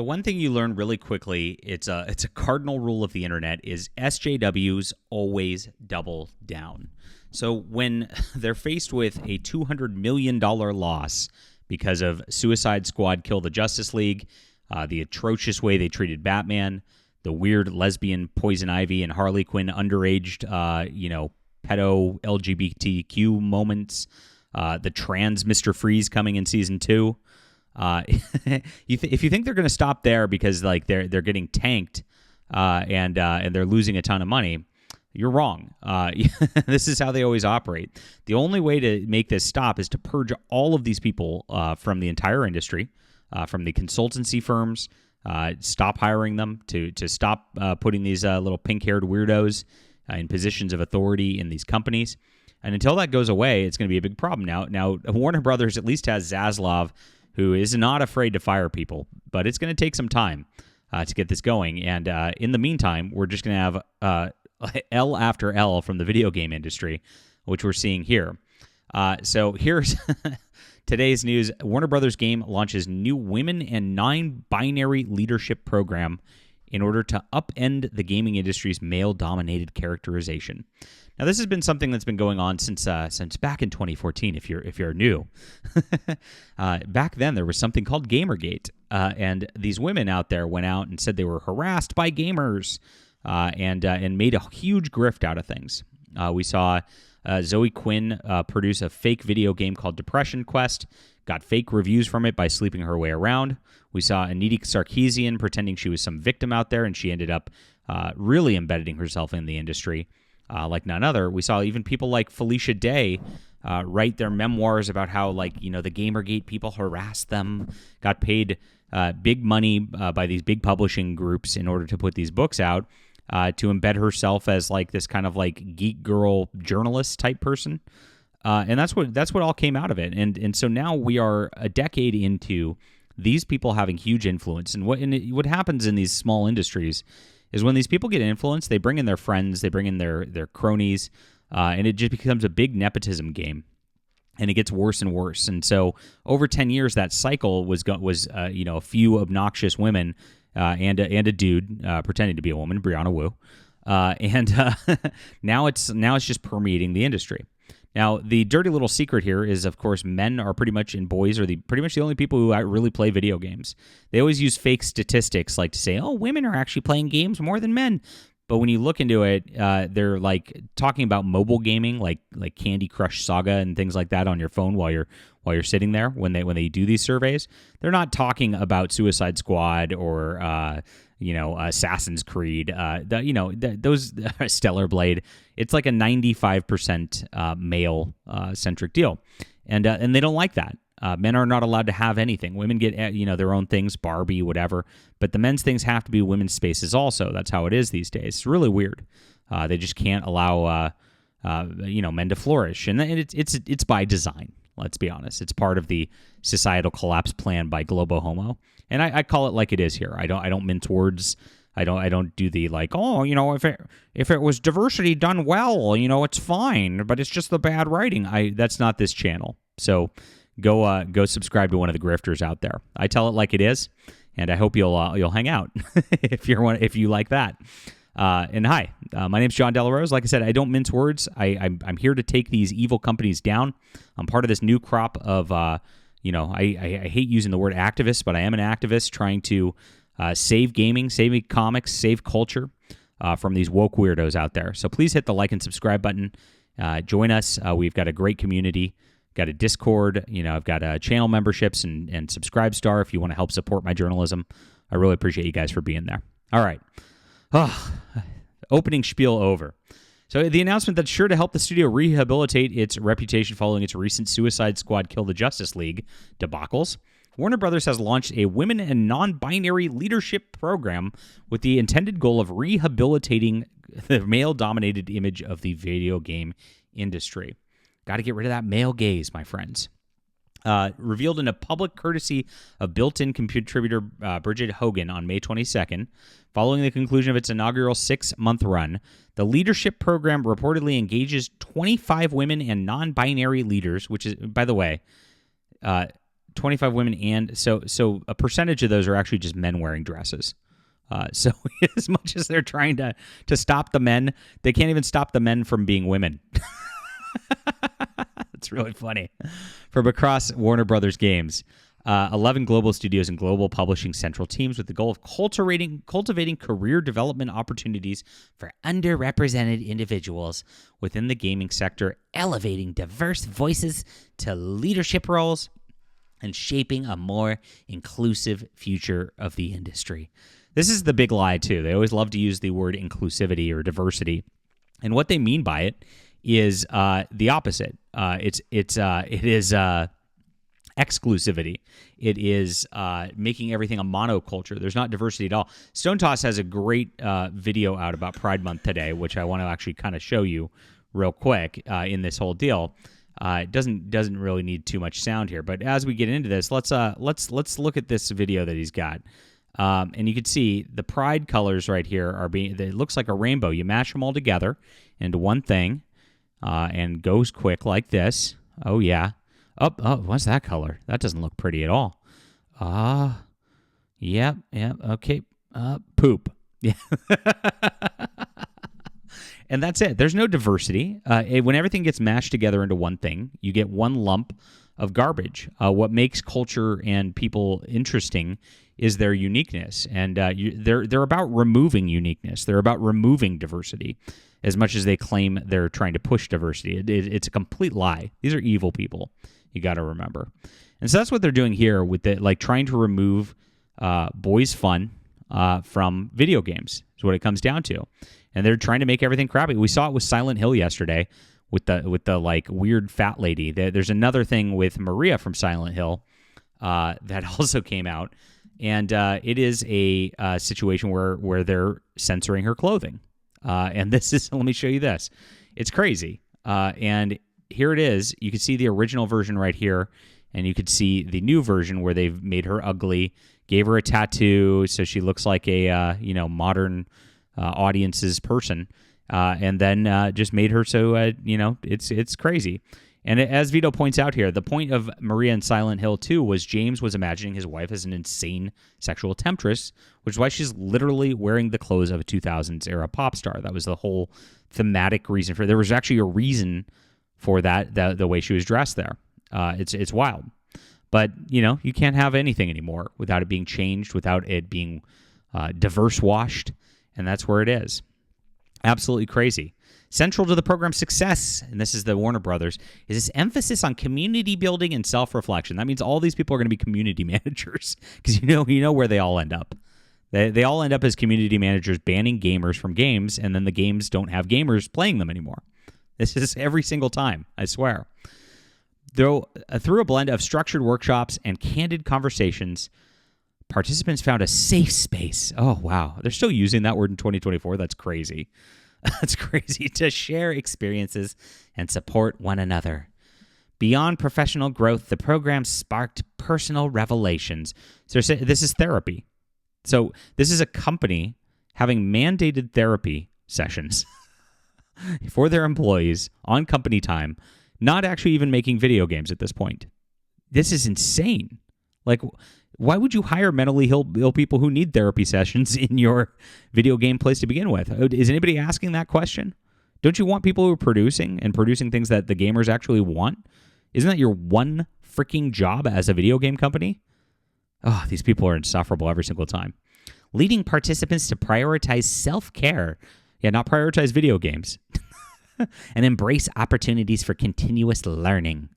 The one thing you learn really quickly, it's a cardinal rule of the internet, is SJWs always double down. So when they're faced with a $200 million loss because of Suicide Squad Kill the Justice League, the atrocious way they treated Batman, the weird lesbian Poison Ivy and Harley Quinn underaged, pedo LGBTQ moments, the trans Mr. Freeze coming in season 2. If you think they're going to stop there because like they're getting tanked and they're losing a ton of money, you're wrong. This is how they always operate. The only way to make this stop is to purge all of these people from the entire industry, from the consultancy firms. Stop hiring them, to stop putting these little pink-haired weirdos in positions of authority in these companies. And until that goes away, it's going to be a big problem. Now Warner Brothers at least has Zaslav, who is not afraid to fire people, but it's going to take some time to get this going. And in the meantime, we're just going to have L after L from the video game industry, which we're seeing here. So here's today's news. Warner Brothers Game launches new women and non-binary leadership program in order to upend the gaming industry's male-dominated characterization. Now, this has been something that's been going on since back in 2014. If you're new, back then there was something called Gamergate, and these women out there went out and said they were harassed by gamers, and made a huge grift out of things. We saw Zoe Quinn produce a fake video game called Depression Quest, got fake reviews from it by sleeping her way around. We saw Anita Sarkeesian pretending she was some victim out there, and she ended up really embedding herself in the industry like none other. We saw even people like Felicia Day write their memoirs about how, the Gamergate people harassed them, got paid big money by these big publishing groups in order to put these books out, to embed herself as this kind of geek girl journalist type person. And that's what all came out of it. And so now we are a decade into these people having huge influence. And what happens in these small industries is when these people get influence, they bring in their friends, they bring in their cronies, and it just becomes a big nepotism game. And it gets worse and worse. And so over 10 years, that cycle was a few obnoxious women and a dude pretending to be a woman, Brianna Wu, and now it's just permeating the industry. Now, the dirty little secret here is, of course, men are pretty much, and boys are pretty much the only people who really play video games. They always use fake statistics to say, oh, women are actually playing games more than men. But when you look into it, they're talking about mobile gaming, like Candy Crush Saga and things like that on your phone while you're sitting there when they do these surveys. They're not talking about Suicide Squad or Assassin's Creed. Those Stellar Blade. It's like a 95% male centric deal, and they don't like that. Men are not allowed to have anything. Women get their own things, Barbie, whatever. But the men's things have to be women's spaces also. That's how it is these days. It's really weird. They just can't allow men to flourish, and it's by design. Let's be honest. It's part of the societal collapse plan by Globo Homo, and I call it like it is here. I don't mince words. I don't do the if it was diversity done well, it's fine, but it's just the bad writing. That's not this channel. So go subscribe to one of the grifters out there. I tell it like it is, and I hope you'll hang out if you like that. And hi, my name's John Delarose. Like I said, I don't mince words. I'm here to take these evil companies down. I'm part of this new crop of I hate using the word activist, but I am an activist trying to save gaming, save comics, save culture from these woke weirdos out there. So please hit the like and subscribe button. Join us. We've got a great community. Got a Discord. I've got channel memberships and Subscribe Star if you want to help support my journalism. I really appreciate you guys for being there. All right. Opening spiel over. So the announcement that's sure to help the studio rehabilitate its reputation following its recent Suicide Squad Kill the Justice League debacles. Warner Brothers has launched a women and non-binary leadership program with the intended goal of rehabilitating the male-dominated image of the video game industry. Got to get rid of that male gaze, my friends. Revealed in a public courtesy of built-in contributor Bridget Hogan on May 22nd, following the conclusion of its inaugural 6-month run, the leadership program reportedly engages 25 women and non-binary leaders, which is, by the way, 25 women, and so a percentage of those are actually just men wearing dresses. So as much as they're trying to stop the men, they can't even stop the men from being women. It's really funny. From across Warner Brothers Games, 11 global studios and global publishing central teams with the goal of cultivating career development opportunities for underrepresented individuals within the gaming sector, elevating diverse voices to leadership roles, and shaping a more inclusive future of the industry. This is the big lie, too. They always love to use the word inclusivity or diversity. And what they mean by it is the opposite. It is exclusivity. It is making everything a monoculture. There's not diversity at all. Stone Toss has a great video out about Pride Month today, which I want to actually kind of show you real quick in this whole deal. It doesn't really need too much sound here, but as we get into this, let's look at this video that he's got. And you can see the pride colors right here it looks like a rainbow. You mash them all together into one thing, and goes quick like this. Oh yeah. Oh, what's that color? That doesn't look pretty at all. Yep, okay. Poop. Yeah. And that's it. There's no diversity. When everything gets mashed together into one thing, you get one lump of garbage. What makes culture and people interesting is their uniqueness, and they're about removing uniqueness. They're about removing diversity, as much as they claim they're trying to push diversity. It's a complete lie. These are evil people. You got to remember, and so that's what they're doing here with trying to remove boys' fun from video games. Is what it comes down to, and they're trying to make everything crappy. We saw it with Silent Hill yesterday with the like weird fat lady. There's another thing with Maria from Silent Hill that also came out. And it is a situation where they're censoring her clothing. And this is, let me show you this. It's crazy. And here it is. You can see the original version right here. And you could see the new version where they've made her ugly, gave her a tattoo so she looks like a modern audience's person. And then just made her so, it's crazy. And as Vito points out here, the point of Maria in Silent Hill 2 was James was imagining his wife as an insane sexual temptress, which is why she's literally wearing the clothes of a 2000s-era pop star. That was the whole thematic reason for it. There was actually a reason for that, the way she was dressed there. It's wild. But, you can't have anything anymore without it being changed, without it being diverse-washed, and that's where it is. Absolutely crazy. Central to the program's success, and this is the Warner Brothers, is this emphasis on community building and self-reflection. That means all these people are going to be community managers because you know where they all end up. They all end up as community managers banning gamers from games, and then the games don't have gamers playing them anymore. This is every single time, I swear. Through a blend of structured workshops and candid conversations, participants found a safe space. Oh, wow. They're still using that word in 2024. That's crazy. That's crazy, to share experiences and support one another. Beyond professional growth, the program sparked personal revelations. So this is therapy. So this is a company having mandated therapy sessions for their employees on company time, not actually even making video games at this point. This is insane. Like, why would you hire mentally ill people who need therapy sessions in your video game place to begin with? Is anybody asking that question? Don't you want people who are producing things that the gamers actually want? Isn't that your one freaking job as a video game company? Oh, these people are insufferable every single time. Leading participants to prioritize self-care. Yeah, not prioritize video games. And embrace opportunities for continuous learning.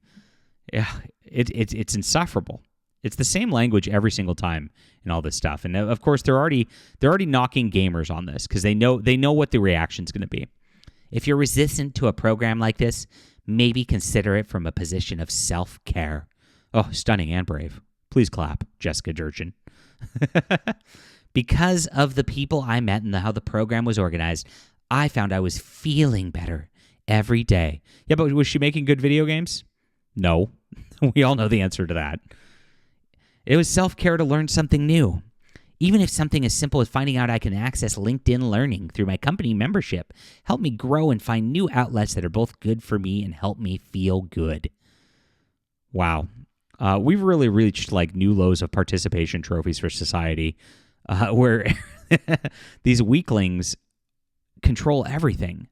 Yeah, it's insufferable. It's the same language every single time in all this stuff. And of course, they're already knocking gamers on this because they know what the reaction's going to be. If you're resistant to a program like this, maybe consider it from a position of self-care. Oh, stunning and brave. Please clap, Jessica Durchin. Because of the people I met and how the program was organized, I found I was feeling better every day. Yeah, but was she making good video games? No. We all know the answer to that. It was self-care to learn something new. Even if something as simple as finding out I can access LinkedIn Learning through my company membership help me grow and find new outlets that are both good for me and help me feel good. Wow. We've really reached like new lows of participation trophies for society, where these weaklings control everything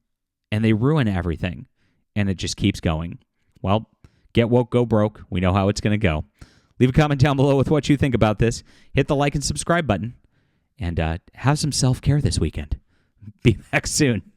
and they ruin everything, and it just keeps going. Well, get woke, go broke. We know how it's going to go. Leave a comment down below with what you think about this. Hit the like and subscribe button, and have some self-care this weekend. Be back soon.